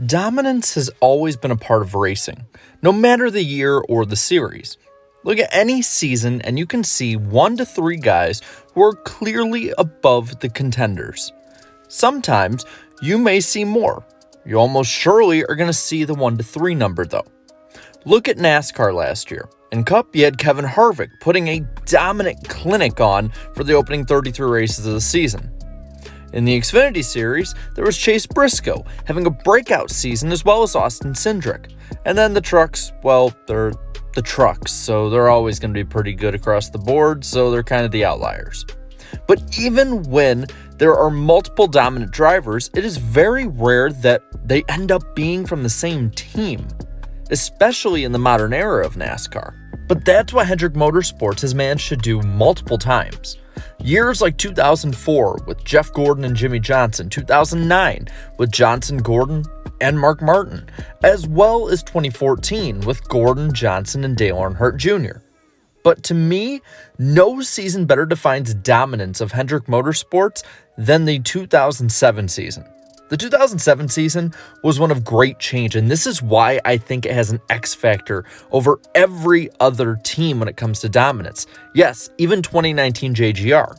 Dominance has always been a part of racing, no matter the year or the series. Look at any season and you can see 1 to 3 guys who are clearly above the contenders. Sometimes you may see more. You almost surely are going to see the 1 to 3 number though. Look at NASCAR last year. In Cup, you had Kevin Harvick putting a dominant clinic on for the opening 33 races of the season. In the Xfinity Series, there was Chase Briscoe having a breakout season as well as Austin Cindric. And then the trucks, well, they're the trucks, so they're always going to be pretty good across the board, so they're kind of the outliers. But even when there are multiple dominant drivers, it is very rare that they end up being from the same team, especially in the modern era of NASCAR. But that's what Hendrick Motorsports has managed to do multiple times. Years like 2004 with Jeff Gordon and Jimmy Johnson, 2009 with Johnson, Gordon, and Mark Martin, as well as 2014 with Gordon, Johnson, and Dale Earnhardt Jr. But to me, no season better defines dominance of Hendrick Motorsports than the 2007 season. The 2007 season was one of great change, and this is why I think it has an X factor over every other team when it comes to dominance. Yes, even 2019 JGR.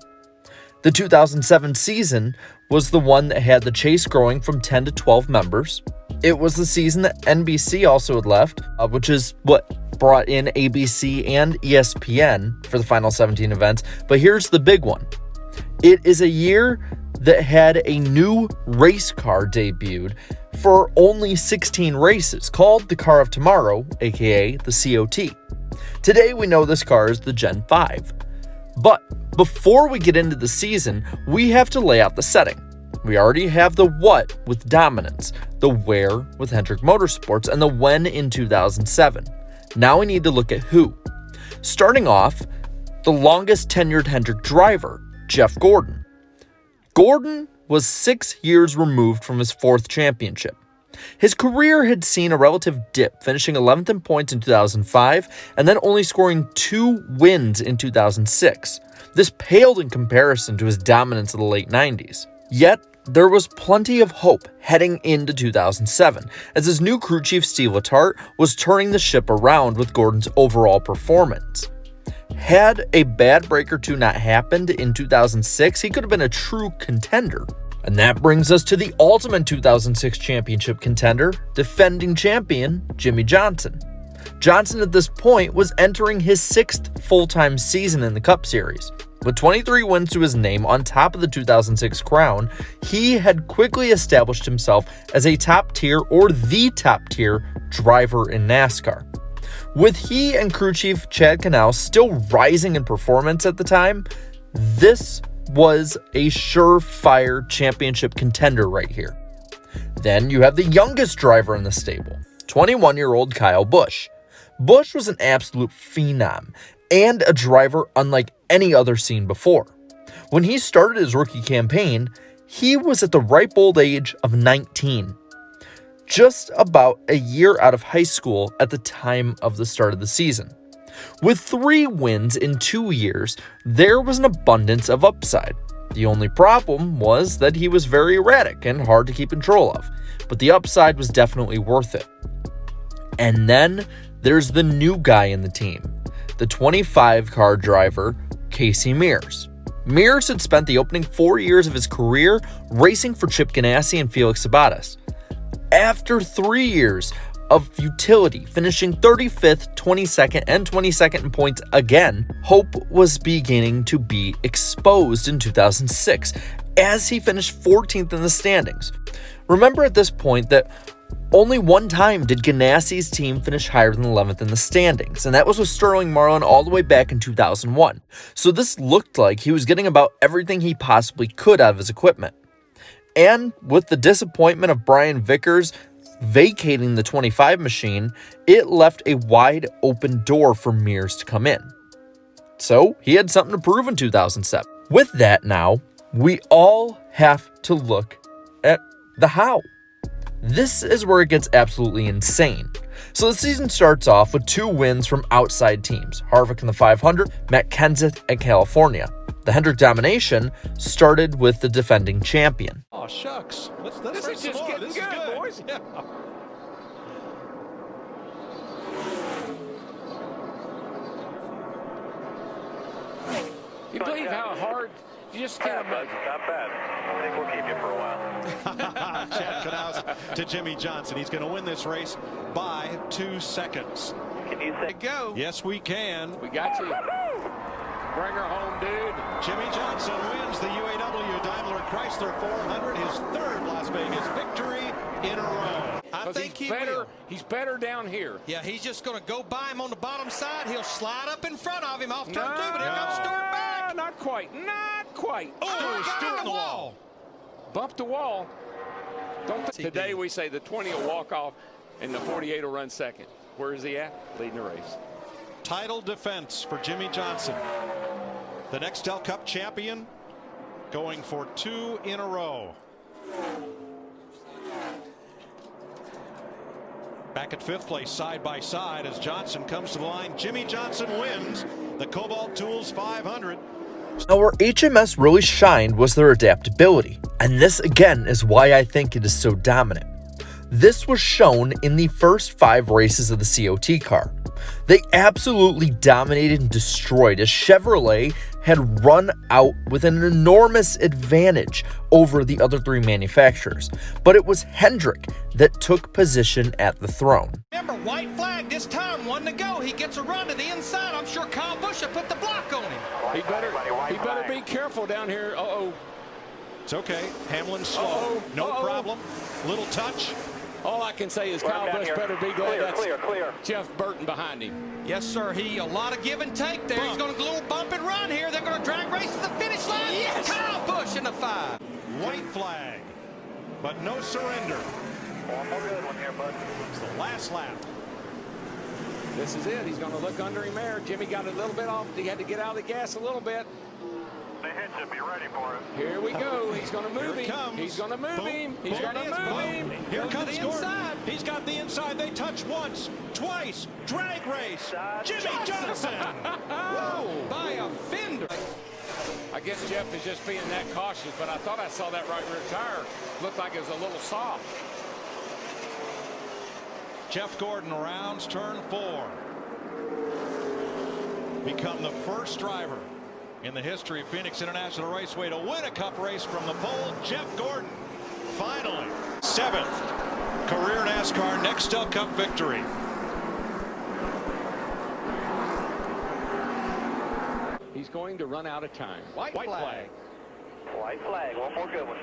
The 2007 season was the one that had the chase growing from 10 to 12 members. It was the season that NBC also had left, which is what brought in ABC and ESPN for the final 17 events. But here's the big one. It is a year that had a new race car debuted for only 16 races, called the Car of Tomorrow, aka the COT. Today we know this car is the Gen 5. But before we get into the season, we have to lay out the setting. We already have the what with dominance, the where with Hendrick Motorsports, and the when in 2007. Now we need to look at who. Starting off, the longest tenured Hendrick driver, Jeff Gordon. Gordon was 6 years removed from his 4th championship. His career had seen a relative dip, finishing 11th in points in 2005 and then only scoring 2 wins in 2006. This paled in comparison to his dominance of the late 90s. Yet, there was plenty of hope heading into 2007, as his new crew chief Steve Letarte was turning the ship around with Gordon's overall performance. Had a bad break or two not happened in 2006, he could have been a true contender. And that brings us to the ultimate 2006 championship contender, defending champion Jimmy Johnson. Johnson at this point was entering his 6th full-time season in the Cup Series. With 23 wins to his name on top of the 2006 crown, he had quickly established himself as a top-tier or the top-tier driver in NASCAR. With he and crew chief Chad Canal still rising in performance at the time, this was a surefire championship contender right here. Then you have the youngest driver in the stable, 21-year-old Kyle Busch. Busch was an absolute phenom and a driver unlike any other seen before. When he started his rookie campaign, he was at the ripe old age of 19. Just about a year out of high school at the time of the start of the season. With 3 wins in 2 years, there was an abundance of upside. The only problem was that he was very erratic and hard to keep control of, but the upside was definitely worth it. And then there's the new guy in the team, the 25-car driver, Casey Mears. Mears had spent the opening 4 years of his career racing for Chip Ganassi and Felix Sabates. After 3 years of futility, finishing 35th, 22nd, and 22nd in points again, hope was beginning to be exposed in 2006 as he finished 14th in the standings. Remember at this point that only one time did Ganassi's team finish higher than 11th in the standings, and that was with Sterling Marlin all the way back in 2001. So this looked like he was getting about everything he possibly could out of his equipment. And with the disappointment of Brian Vickers vacating the 25 machine, it left a wide open door for Mears to come in. So he had something to prove in 2007. With that now, we all have to look at the how. This is where it gets absolutely insane. So the season starts off with 2 wins from outside teams, Harvick in the 500, Matt Kenseth at California. The Hendrick domination started with the defending champion. Oh, shucks. Let's this is just getting good, boys. is. Yeah. You believe how hard? You just can't imagine. Not bad. I think we'll keep you for a while. Chad Knaus to Jimmy Johnson. He's going to win this race by 2 seconds. Can you say Go. Yes, we can. We got you. Bring her home, dude. Jimmy Johnson wins the UAW Daimler Chrysler 400, his third Las Vegas victory in a row. I think he's better. He's better down here. Yeah, he's just going to go by him on the bottom side. He'll slide up in front of him off turn 2, but here comes Stewart back. Not quite. Not quite. Oh, Stewart in the wall. Bump the wall. Today we say the 20 will walk off and the 48 will run second. Where is he at? Leading the race. Title defense for Jimmy Johnson. The Nextel Cup champion, going for 2 in a row. Back at 5th place, side by side, as Johnson comes to the line. Jimmy Johnson wins the Cobalt Tools 500. Now, where HMS really shined was their adaptability, and this again is why I think it is so dominant. This was shown in the first 5 races of the COT car. They absolutely dominated and destroyed as Chevrolet had run out with an enormous advantage over the other 3 manufacturers. But it was Hendrick that took position at the throne. Remember, white flag this time, 1 to go. He gets a run to the inside. I'm sure Kyle Busch will put the block on him. He better be careful down here. Uh-oh. It's okay. Hamlin's slow. No problem. Little touch. All I can say is Kyle Busch better be glad that's clear. Jeff Burton behind him. Yes, sir. A lot of give and take there. He's going to do a little bump and run here. They're going to drag race to the finish line. Yes! Kyle Busch in the 5. White flag, but no surrender. One more good one here, bud. It's the last lap. This is it. He's going to look under him there. Jimmy got a little bit off. He had to get out of the gas a little bit. The hit should be ready for it. Here we go. He's going to move him. Comes. He's going to move him. He's going to move him. Here Goes to comes the Gordon. inside. He's got the inside. They touch once, twice. Drag race. Jimmy Johnson. Whoa! By a fender. I guess Jeff is just being that cautious, but I thought I saw that right rear tire. Looked like it was a little soft. Jeff Gordon rounds turn 4. Become the first driver in the history of Phoenix International Raceway to win a Cup race from the pole. Jeff Gordon, finally, 7th career NASCAR Nextel Cup victory. He's going to run out of time. White flag. White flag. One more good one.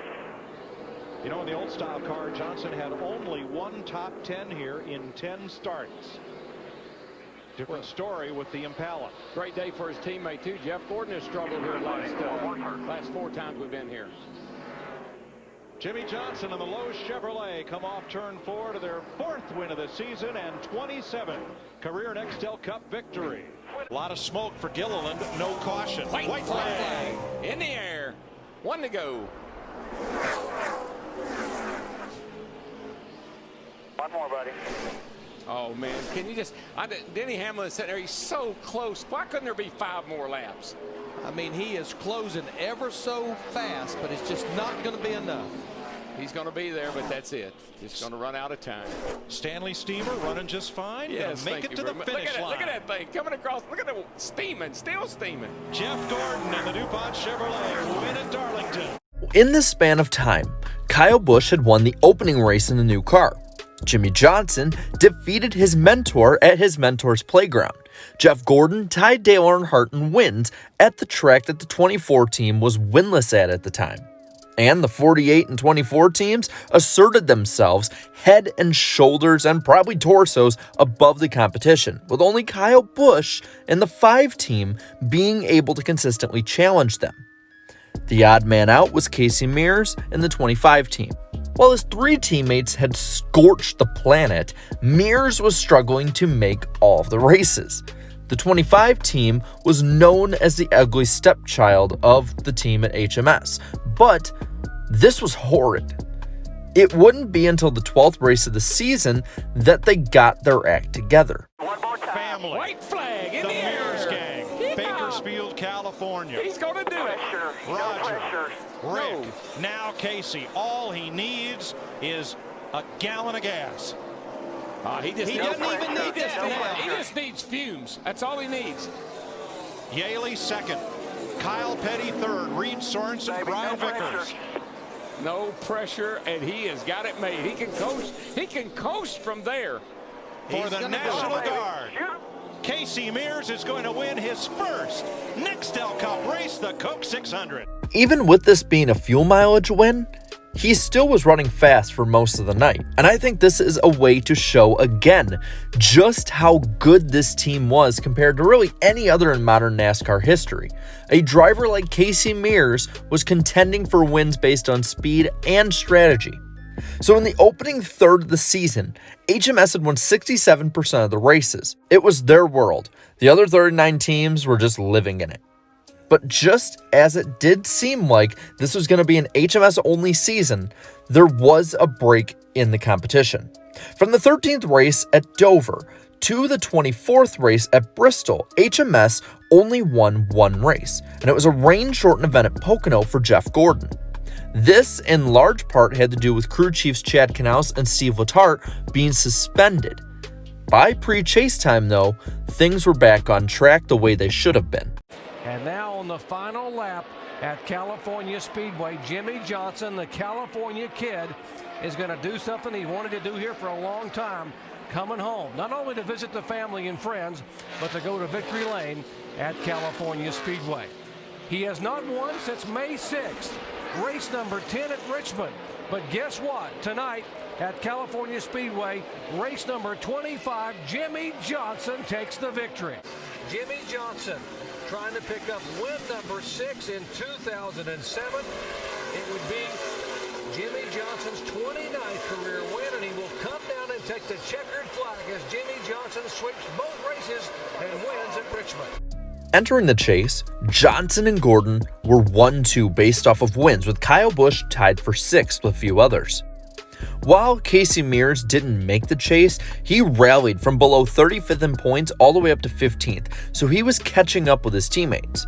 You know, in the old style car, Johnson had only 1 top 10 here in 10 starts. Different story with the Impala. Great day for his teammate, too. Jeff Gordon has struggled here last 4 times we've been here. Jimmy Johnson and the Lowe's Chevrolet come off turn 4 to their 4th win of the season and 27th career Nextel Cup victory. A lot of smoke for Gilliland, no caution. White flag in the air. 1 to go. One more, buddy. Oh, man. Can you just... Denny Hamlin said there, he's so close. Why couldn't there be 5 more laps? I mean, he is closing ever so fast, but it's just not going to be enough. He's going to be there, but that's it. He's going to run out of time. Stanley Steamer running just fine. Yes, make it to the finish line. Look at that thing coming across. Look at it steaming, still steaming. Jeff Gordon and the DuPont Chevrolet win at Darlington. In this span of time, Kyle Busch had won the opening race in the new car. Jimmy Johnson defeated his mentor at his mentor's playground. Jeff Gordon tied Dale Earnhardt in wins at the track that the 24 team was winless at the time. And the 48 and 24 teams asserted themselves head and shoulders and probably torsos above the competition, with only Kyle Busch and the 5 team being able to consistently challenge them. The odd man out was Casey Mears and the 25 team. While his 3 teammates had scorched the planet, Mears was struggling to make all of the races. The 25 team was known as the ugly stepchild of the team at HMS, but this was horrid. It wouldn't be until the 12th race of the season that they got their act together. One more time. Family. White flag in the Mears air. gang. Yeah. Bakersfield, California. He's going to do it. Roger, Rick, now Casey. All he needs is a gallon of gas. He He doesn't even need this now. He just needs fumes. That's all he needs. Yaley second. Kyle Petty third. Reed Sorensen, Brian Vickers. No pressure, and he has got it made. He can coast. He can coast from there. For the National Guard, Casey Mears is going to win his first Nextel Cup race, the Coke 600. Even with this being a fuel mileage win, he still was running fast for most of the night. And I think this is a way to show again just how good this team was compared to really any other in modern NASCAR history. A driver like Casey Mears was contending for wins based on speed and strategy. So in the opening third of the season, HMS had won 67% of the races. It was their world. The other 39 teams were just living in it. But just as it did seem like this was going to be an HMS-only season, there was a break in the competition. From the 13th race at Dover to the 24th race at Bristol, HMS only won one race, and it was a rain-shortened event at Pocono for Jeff Gordon. This, in large part, had to do with crew chiefs Chad Knaus and Steve Letarte being suspended. By pre-chase time, though, things were back on track the way they should have been. And now on the final lap at California Speedway, Jimmie Johnson, the California kid, is going to do something he wanted to do here for a long time, coming home. Not only to visit the family and friends, but to go to Victory Lane at California Speedway. He has not won since May 6th, race number 10 at Richmond. But guess what? Tonight at California Speedway, race number 25, Jimmie Johnson takes the victory. Jimmie Johnson trying to pick up win number 6 in 2007. It would be Jimmie Johnson's 29th career win, and he will come down and take the checkered flag as Jimmie Johnson sweeps both races and wins at Richmond. Entering the chase, Johnson and Gordon were 1-2 based off of wins, with Kyle Busch tied for 6th with a few others. While Casey Mears didn't make the chase, he rallied from below 35th in points all the way up to 15th, so he was catching up with his teammates.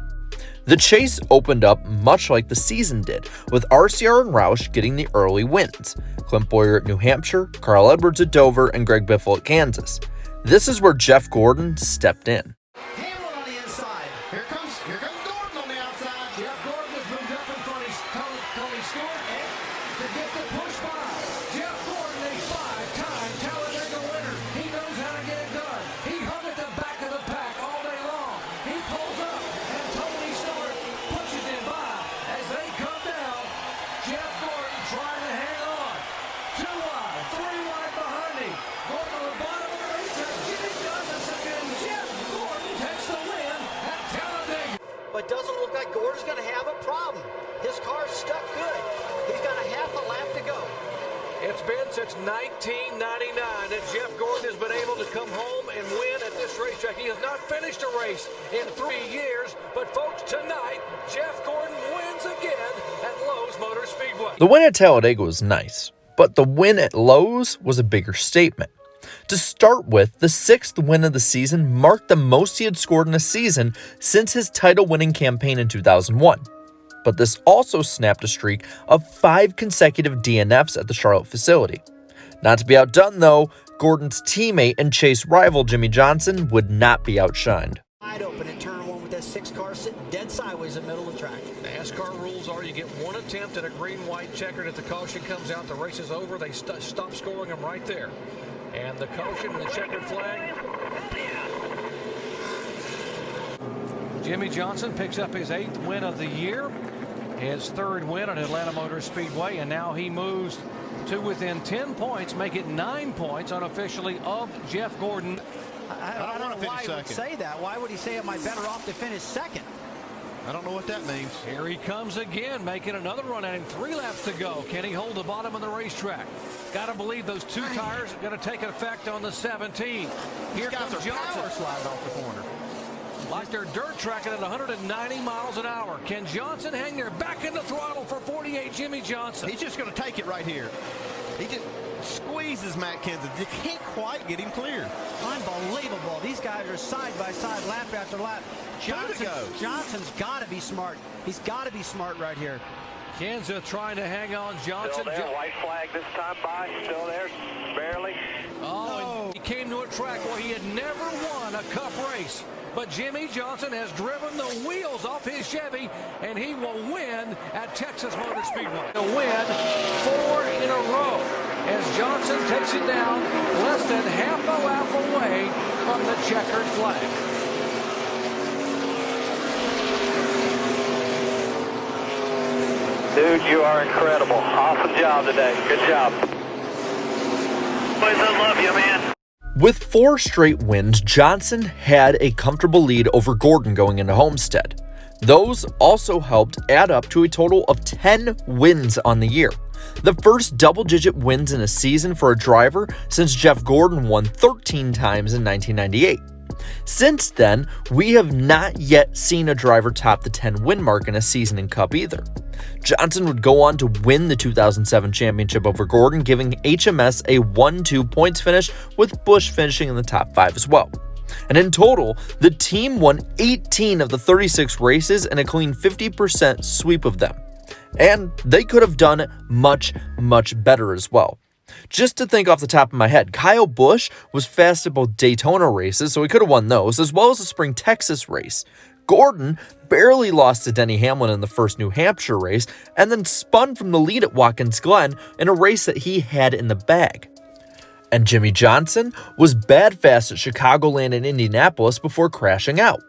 The chase opened up much like the season did, with RCR and Roush getting the early wins, Clint Bowyer at New Hampshire, Carl Edwards at Dover, and Greg Biffle at Kansas. This is where Jeff Gordon stepped in. Hamlin on the inside. Here comes Gordon on the outside. Jeff Gordon has moved up in front of Tony Stewart to get the push by. Jeff Gordon, a 5-time Talladega winner. He knows how to get it done. He hung at the back of the pack all day long. He pulls up, and Tony Stewart pushes him by. As they come down, Jeff Gordon trying to hang on. 2 wide, 3 wide behind him. Going to the bottom of the racetrack. Jimmie Johnson again. Jeff Gordon takes the win at Talladega. But doesn't look like Gordon's going to have a problem. His car's stuck good. He's got a half a lap to go. It's been since 1999 that Jeff Gordon has been able to come home and win at this racetrack. He has not finished a race in 3 years, but folks, tonight, Jeff Gordon wins again at Lowe's Motor Speedway. The win at Talladega was nice, but the win at Lowe's was a bigger statement. To start with, the 6th win of the season marked the most he had scored in a season since his title-winning campaign in 2001. But this also snapped a streak of 5 consecutive DNFs at the Charlotte facility. Not to be outdone, though, Gordon's teammate and chase rival Jimmie Johnson would not be outshined. Wide open in turn 1 with that 6 car sitting dead sideways in the middle of the track. NASCAR rules are you get 1 attempt at a green-white checkered. If the caution comes out, the race is over. They stop scoring them right there. And the caution and the checkered flag. Jimmie Johnson picks up his 8th win of the year, his 3rd win at Atlanta Motor Speedway, and now he moves to within 10 points, make it 9 points unofficially of Jeff Gordon. I don't know why he would say that. Why would he say, am I better off to finish second? I don't know what that means. Here he comes again, making another run at him. 3 laps to go. Can he hold the bottom of the racetrack? Got to believe those 2 tires are going to take effect on the 17. Here comes Johnson. Power sliding off the corner. Like they're dirt tracking at 190 miles an hour. Can Johnson hang there? Back in the throttle for 48, Jimmie Johnson. He's just going to take it right here. He just squeezes Matt Kenseth. You can't quite get him clear. Unbelievable. These guys are side by side, lap after lap. Johnson's got to be smart. He's got to be smart right here. Kenseth trying to hang on. Johnson. Still there, white flag this time by, still there, barely. Oh, and he came to a track where he had never won a Cup race. But Jimmie Johnson has driven the wheels off his Chevy, and he will win at Texas Motor Speedway. To win 4 in a row as Johnson takes it down less than half a lap away from the checkered flag. Dude, you are incredible. Awesome job today. Good job. Boys, I love you, man. With 4 straight wins, Johnson had a comfortable lead over Gordon going into Homestead. Those also helped add up to a total of 10 wins on the year. The first double-digit wins in a season for a driver since Jeff Gordon won 13 times in 1998. Since then, we have not yet seen a driver top the 10-win mark in a season in Cup either. Johnson would go on to win the 2007 championship over Gordon, giving HMS a 1-2 points finish, with Busch finishing in the top 5 as well. And in total, the team won 18 of the 36 races and a clean 50% sweep of them. And they could have done much, much better as well. Just to think off the top of my head, Kyle Busch was fast at both Daytona races, so he could have won those, as well as the Spring Texas race. Gordon barely lost to Denny Hamlin in the first New Hampshire race, and then spun from the lead at Watkins Glen in a race that he had in the bag. And Jimmie Johnson was bad fast at Chicagoland and Indianapolis before crashing out.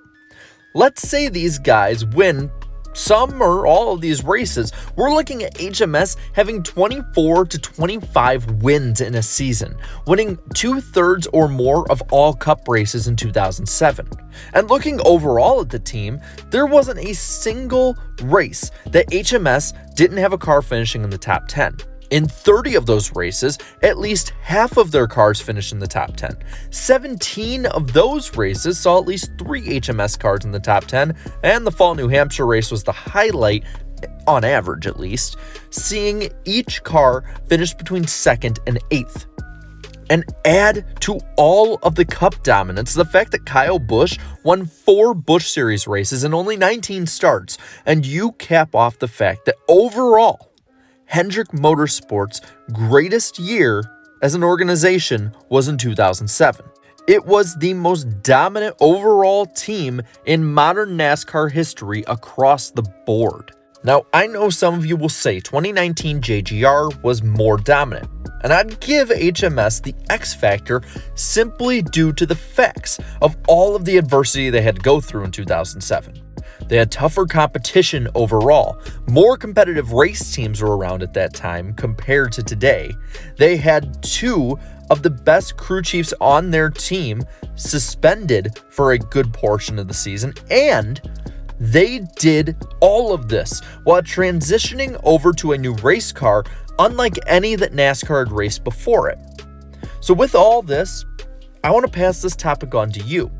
Let's say these guys win some or all of these races. We're looking at HMS having 24 to 25 wins in a season, winning 2/3 or more of all Cup races in 2007. And looking overall at the team, there wasn't a single race that HMS didn't have a car finishing in the top 10. In 30 of those races, at least half of their cars finished in the top 10. 17 of those races saw at least 3 HMS cars in the top 10, and the Fall New Hampshire race was the highlight, on average at least, seeing each car finish between 2nd and 8th. And add to all of the Cup dominance the fact that Kyle Busch won 4 Busch Series races in only 19 starts, and you cap off the fact that overall, Hendrick Motorsports' greatest year as an organization was in 2007. It was the most dominant overall team in modern NASCAR history across the board. Now, I know some of you will say 2019 JGR was more dominant, and I'd give HMS the X factor simply due to the facts of all of the adversity they had to go through in 2007. They had tougher competition overall. More competitive race teams were around at that time compared to today. They had 2 of the best crew chiefs on their team suspended for a good portion of the season, and they did all of this while transitioning over to a new race car unlike any that NASCAR had raced before it. So with all this, I want to pass this topic on to you.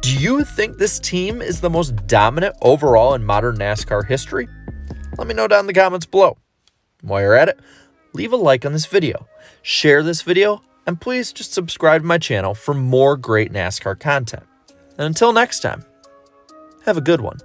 Do you think this team is the most dominant overall in modern NASCAR history? Let me know down in the comments below. While you're at it, leave a like on this video, share this video, and please just subscribe to my channel for more great NASCAR content. And until next time, have a good one.